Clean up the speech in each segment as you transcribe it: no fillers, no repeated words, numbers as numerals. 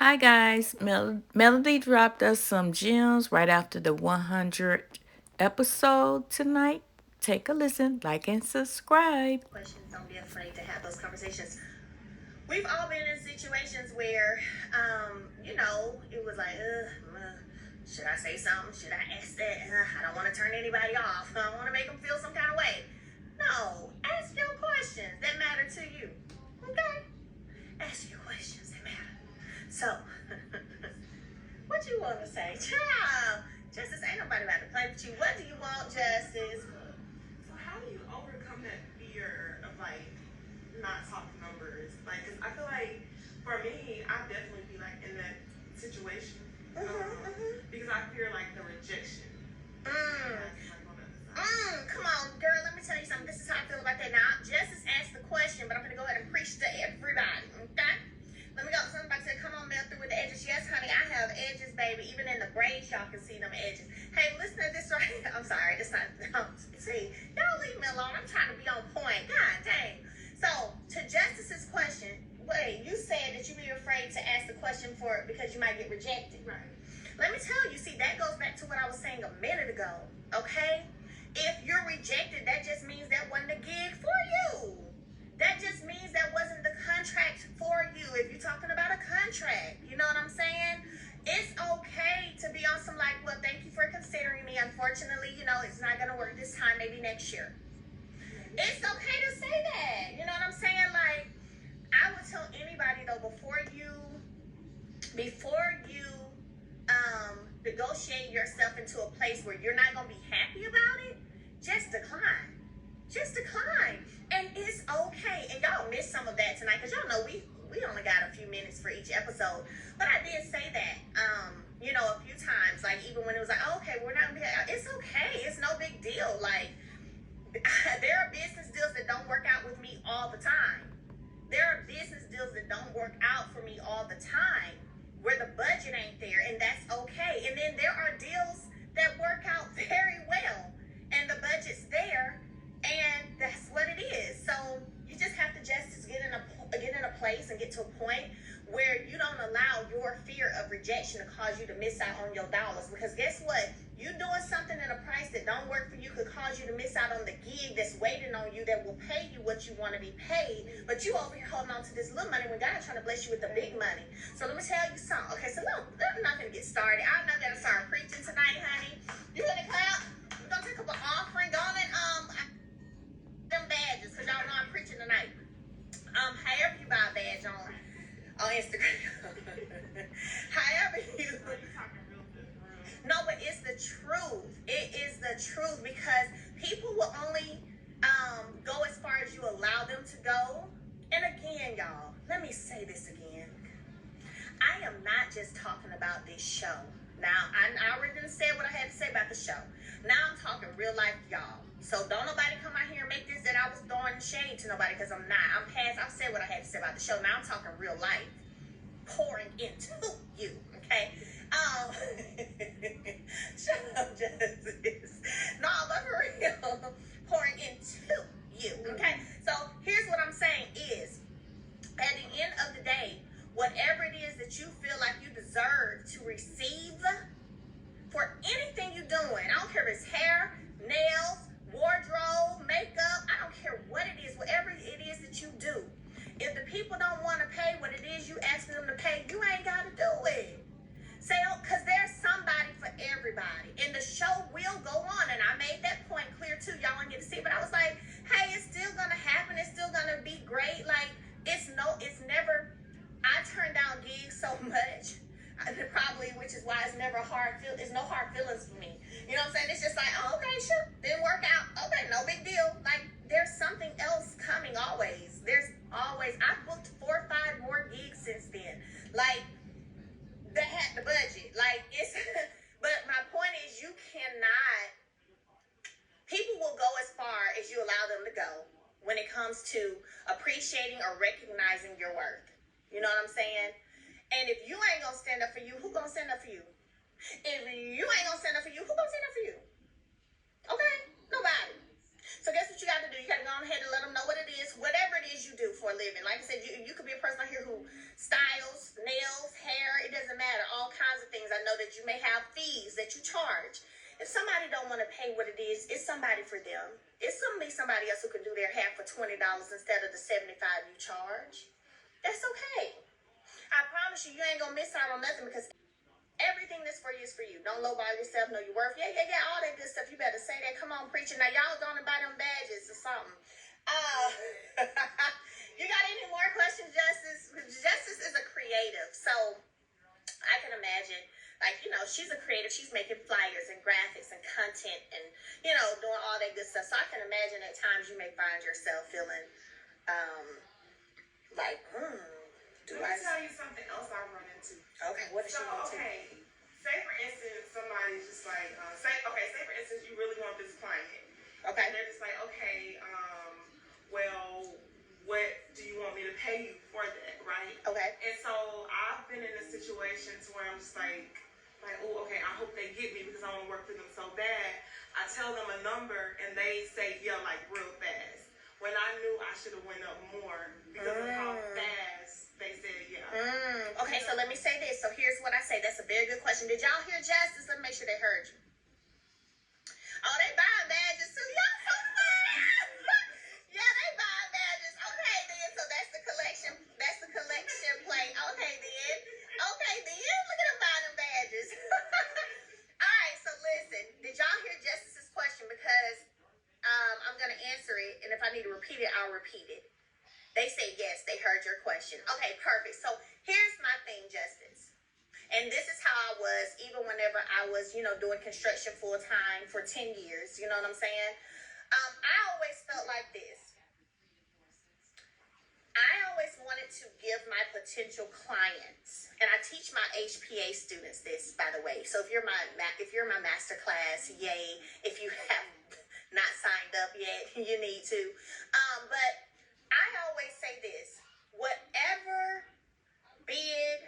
Hi guys, Melody dropped us some gems right after the 100 episode tonight. Take a listen, like and subscribe. Questions, don't be afraid to have those conversations. We've all been in situations where, it was like, should I say something? Should I ask that? I don't want to turn anybody off. I don't want to make them feel some kind of way. No, ask your questions that matter to you. Okay? Ask your questions that matter. So, what you want to say? Child, Justice, ain't nobody about to play with you. What do you want, Justice? So how do you overcome that fear of like not talking numbers? Like, cause I feel like for me, I definitely be like in that situation because I fear like the rejection. Come on, girl. Let me tell you something. This is how I feel about that. Now, Justice asked the question, but I'm gonna go ahead and preach to everybody. Okay? Let me go. Somebody said, "Come on, Mel, through with the edges." Yes, honey, I have edges, baby. Even in the braids, y'all can see them edges. Hey, listen to this right. I'm sorry, it's not. See, y'all leave me alone. I'm trying to be on point. God dang. So, to Justice's question, wait, you said that you be afraid to ask the question for because you might get rejected. Right. Let me tell you. See, that goes back to what I was saying a minute ago. Okay. If you're rejected, that just means that wasn't a gig for you. That just means that wasn't the contract for you. If you're talking about a contract, you know what I'm saying? It's okay to be on some like, well, thank you for considering me. Unfortunately, it's not going to work this time, maybe next year. It's okay to say that. You know what I'm saying? Like, I would tell anybody though, before you negotiate yourself into a place where you're not going to be happy about it, just decline. Just decline. And it's okay. And y'all missed some of that tonight because y'all know we only got a few minutes for each episode. But I did say that, a few times, like even when it was like, oh, okay, we're not going to be, it's okay. It's no big deal. Like, there are business deals that don't work out with me all the time. There are business deals that don't work out for me all the time where the budget ain't there, and that's okay. And then there are deals that work out very well, and the budget's there, and that's what it is. So you just have to just get in a place and get to a point where you don't allow your fear of rejection to cause you to miss out on your dollars. Because guess what? You doing something at a price that don't work for you could cause you to miss out on the gig that's waiting on you that will pay you what you want to be paid. But you over here holding on to this little money when God's trying to bless you with the big money. So let me tell you something. Okay, so look, I'm not going to get started. I'm not going to start preaching tonight, honey. You going to clap? We're going to take up an offering. Go on and them badges because y'all know I'm preaching tonight. However you buy a badge on Instagram. However you no, but it's the truth. It is the truth because people will only go as far as you allow them to go. And again, y'all, let me say this again. I am not just talking about this show. Now, I already said what I had to say about the show. Now I'm talking real life, y'all. So don't nobody come out here and make this that I was throwing shade to nobody because I'm not. I've said what I had to say about the show. Now I'm talking real life. Pouring into you, okay? Shut up, Justice. No, but for real, pouring into you, okay? So here's what I'm saying is, at the end of the day, whatever it is that you feel like you deserve to receive for anything you're doing, I don't care if it's hair, nails, wardrobe, makeup, I don't care what it is, whatever it is that you do. If the people don't want to pay what it is you asking them to pay, you ain't got to do it. Say, because there's somebody for everybody. And the show will go on. And I made that point clear too. Y'all didn't get to see it. But I was like, hey, it's still going to happen. It's still going to be great. Like, it's never, I turn down gigs so much. Probably, which is why it's never it's no hard feelings for me. You know what I'm saying? It's just like, oh, okay, sure. Didn't work out. Okay, no big deal. Like, there's something else coming always. I've booked 4 or 5 more gigs since then. Like, that had the budget. Like, it's, but my point is, people will go as far as you allow them to go when it comes to appreciating or recognizing your worth. You know what I'm saying? And if you ain't gonna stand up for you, who gonna stand up for you? If you ain't gonna stand up for you, who gonna stand up for you? Okay? Nobody. So guess what you got to do? You got to go ahead and let them know what it is, whatever it is you do for a living. Like I said, you could be a person out here who styles, nails, hair, that you charge. If somebody don't want to pay what it is, it's somebody for them. It's somebody else who can do their hair for $20 instead of the $75 you charge. That's okay. I promise you, you ain't gonna miss out on nothing because everything that's for you is for you. Don't lowball yourself, know your worth. Yeah, all that good stuff. You better say that. Come on, preaching. Now, y'all going to buy them badges or something. You got any more questions, Justice? Justice is a creative, so I can imagine, like, she's a creative. She's making flyers and graphics and content and, doing all that good stuff. So I can imagine at times you may find yourself feeling like, Let me tell you something else I run into. Okay, what is she going to? Okay, say for instance, somebody's just like, say for instance, you really want this client. Okay. And they're just like, okay, well, what do you want me to pay you for that, right? Okay. And so I've been in a situation to where I'm just like, oh, okay, I hope they get me because I want to work for them so bad. I tell them a number and they say, yeah, like real fast. When I knew I should have went up more because of how fast they said, yeah. Okay, so let me say this. So here's what I say. That's a very good question. Did y'all hear Justice? Let me make sure they heard you. Oh, they buying badges too. Y'all so smart. Yeah, they buying badges. Okay, then. So that's the collection. That's the collection plate. Okay, then. Look at them buying them badges. All right, so listen. Did y'all hear Justice's question? Because I'm going to answer it, and if I need to repeat it, I'll repeat it. They say yes, they heard your question. Okay, perfect. So here's my thing, Justice. And this is how I was even whenever I was, doing construction full time for 10 years. You know what I'm saying? I always felt like this. I always wanted to give my potential clients, and I teach my HPA students this, by the way. So if you're my master class, yay. If you have not signed up yet, you need to. But I always say this: whatever bid,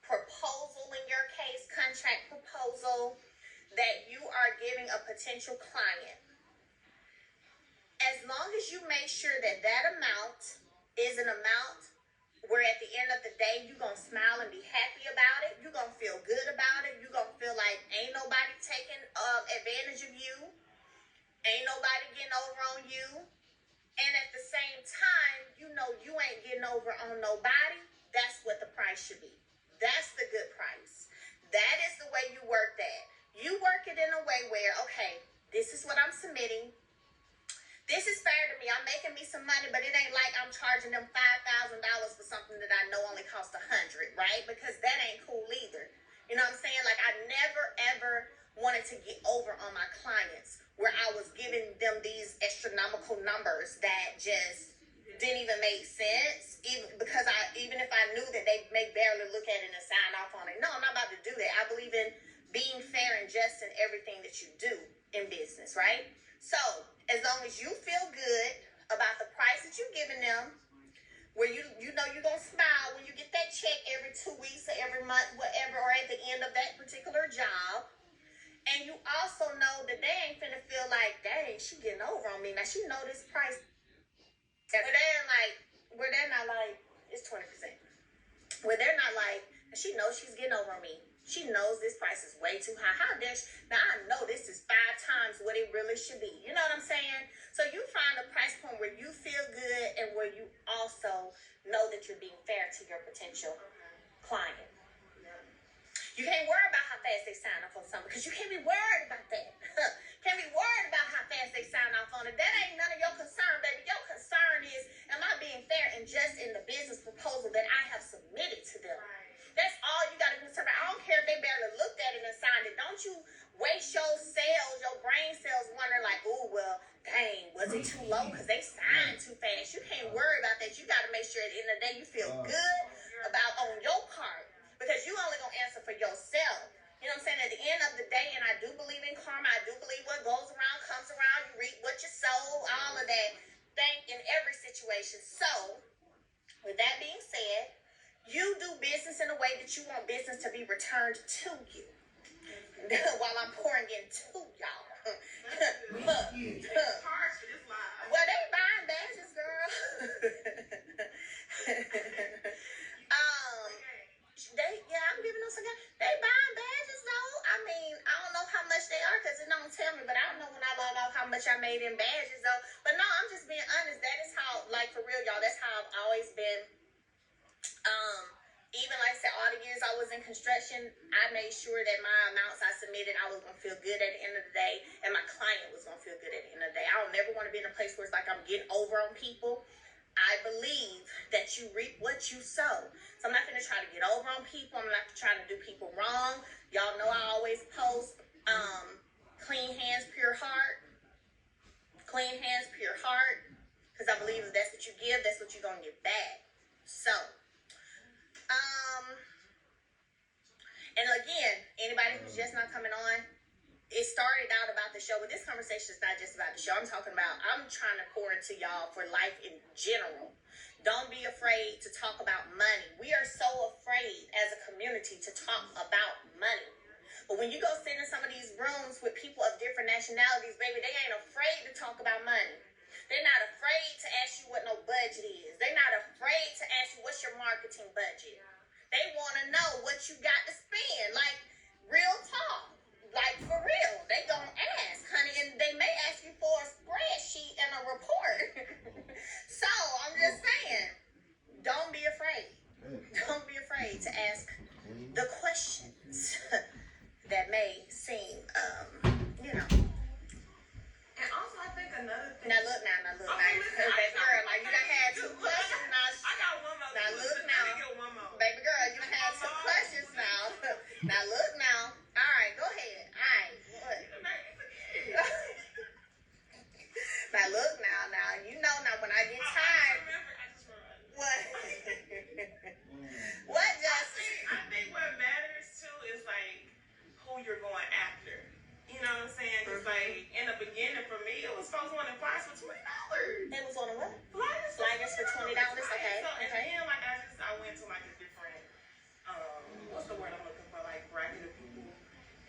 proposal, in your case, contract proposal, that you are giving a potential client, as long as you make sure that amount is an amount where at the end of the day, you're going to smile and be happy about it. You're going to feel good about it. You're going to feel like ain't nobody taking advantage of you. Ain't nobody getting over on you. And at the same time, you ain't getting over on nobody. That's what the price should be. That's the good price. That is the way you work that. You work it in a way where, okay, this is what I'm submitting. This is fair to me. I'm making me some money, but it ain't like I'm charging them $5,000 for something that I know only costs $100, right? Because that ain't cool either. You know what I'm saying? Like, I never, ever wanted to get over on my clients where I was giving them these astronomical numbers that just didn't even make sense, even if I knew that they may barely look at it and sign off on it. No, I'm not about to do that. I believe in being fair and just in everything that you do in business, right? So as long as you feel good about the price that you're giving them, where you know you're going to smile when you get that check every 2 weeks or every month, whatever, or at the end of that particular job, and you also know that they ain't finna feel like, dang, she getting over on me. Now, she know this price. Where they're not like, it's 20%. Where they're not like, she knows she's getting over on me. She knows this price is way too high. How dare she? Now, I know this is 5 times what it really should be. You know what I'm saying? So you find a price point where you feel good and where you also know that you're being fair to your potential client. You can't worry about how fast they sign off on something because you can't be worried about that. Can't be worried about how fast they sign off on it. That ain't none of your concern, baby. Your concern is, am I being fair and just in the business proposal that I have submitted to them? That's all you got to be concerned about. I don't care if they barely looked at it and signed it. Don't you waste your cells, your brain cells, wondering like, oh, well, dang, was it too low? Because they signed too fast. You can't worry about that. You got to make sure at the end of the day you feel good about on your part. Because you only going to answer for yourself. You know what I'm saying? At the end of the day, and I do believe in karma, I do believe what goes around comes around. You reap what you sow, all of that. Thank in every situation. So, with that being said, you do business in a way that you want business to be returned to you. While I'm pouring into y'all. Well, they buying badges, girl. I'm giving them some. They buying badges though. I how much I made in badges though. But no, I'm just being honest. That is how, like, for real, y'all, that's how I've always been. Even like I said, all the years I was in construction, I made sure that my amounts I submitted, I was gonna feel good at the end of the day, and my client was gonna feel good at the end of the day. I don't never want to be in a place where it's like I'm getting over on people. I believe that you reap what you sow. So I'm not gonna try to get over on people. I'm not trying to do people wrong. Y'all know I always post clean hands, pure heart. Clean hands, pure heart. Because I believe if that's what you give, that's what you're gonna get back. So and again, anybody who's just not coming on, it started out about the show, but this conversation is not just about the show. I'm trying to pour into y'all for life in general. Don't be afraid to talk about money. We are so afraid as a community to talk about money. But when you go sit in some of these rooms with people of different nationalities, baby, they ain't afraid to talk about money. They're not afraid to ask you what no budget is. They're not afraid to ask you what's your marketing budget. They want to know what you got to spend. Like, real talk. Like, for real. They gonna ask, honey. And they may ask you for a spreadsheet and a report. So, I'm just saying, don't be afraid. Don't be afraid to ask the questions that may seem, you know. And also, I think another thing. Now, look now. Okay, listen, Baby girl, now you done had 2 questions now. I got one more. Now, look Let now. me get one more. Baby girl, you done had 2 questions now. Now, look now. All right, go ahead. All right. What? Now, look now. You know now when I get tired. I just remember. What? What, Justin? I think what matters too is like who you're going after. You know what I'm saying? Because like in the beginning for me, it was folks wanting flyers for $20. It was on a what? Flyers for $20. Okay. So, and Okay. then like I went to like a different what's the word I'm looking for, like bracket of people,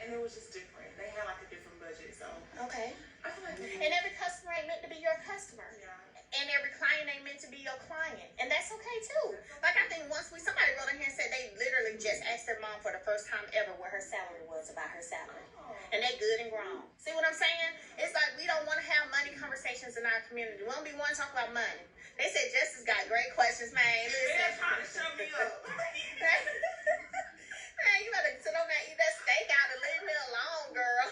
and it was just different. They had like a different budget, so Okay. I feel like And every customer ain't meant to be your customer. yeah. And every client ain't meant to be your client. And that's okay too. Like I think somebody wrote in here and said they literally just asked their mom for the first time ever what her salary was, about her salary. And they good and grown. See what I'm saying? It's like we don't want to have money conversations in our community. We don't be wanting to talk about money. They said Justice got great questions, man. Listen. They're trying to shut me up. Man, you better sit on there and eat that steak out and leave me alone, girl.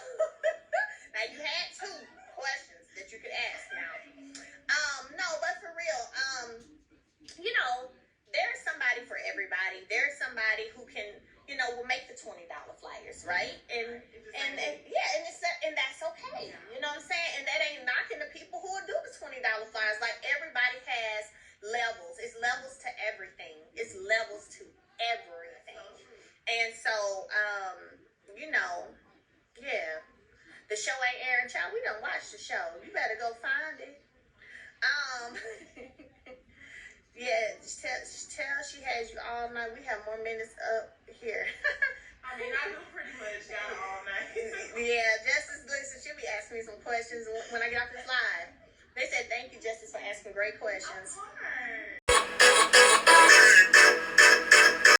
Now you had 2 questions that you could ask now. No, but for real, you know, there's somebody for everybody. There's somebody who can, you know, will make the $20 flyers, right? And that's okay. You know what I'm saying? And that ain't knocking the people who will do the $20 flyers. Like everybody has levels. It's levels to everything. It's levels to everything. And so, you know, yeah. The show ain't airing, child. We done watched the show. You better go find it. Yeah, tell she has you all night. We have more minutes up here. I mean, I do pretty much got it all night. Yeah, Justice, listen, she'll be asking me some questions when I get off this live. They said thank you, Justice, for asking great questions. Of course.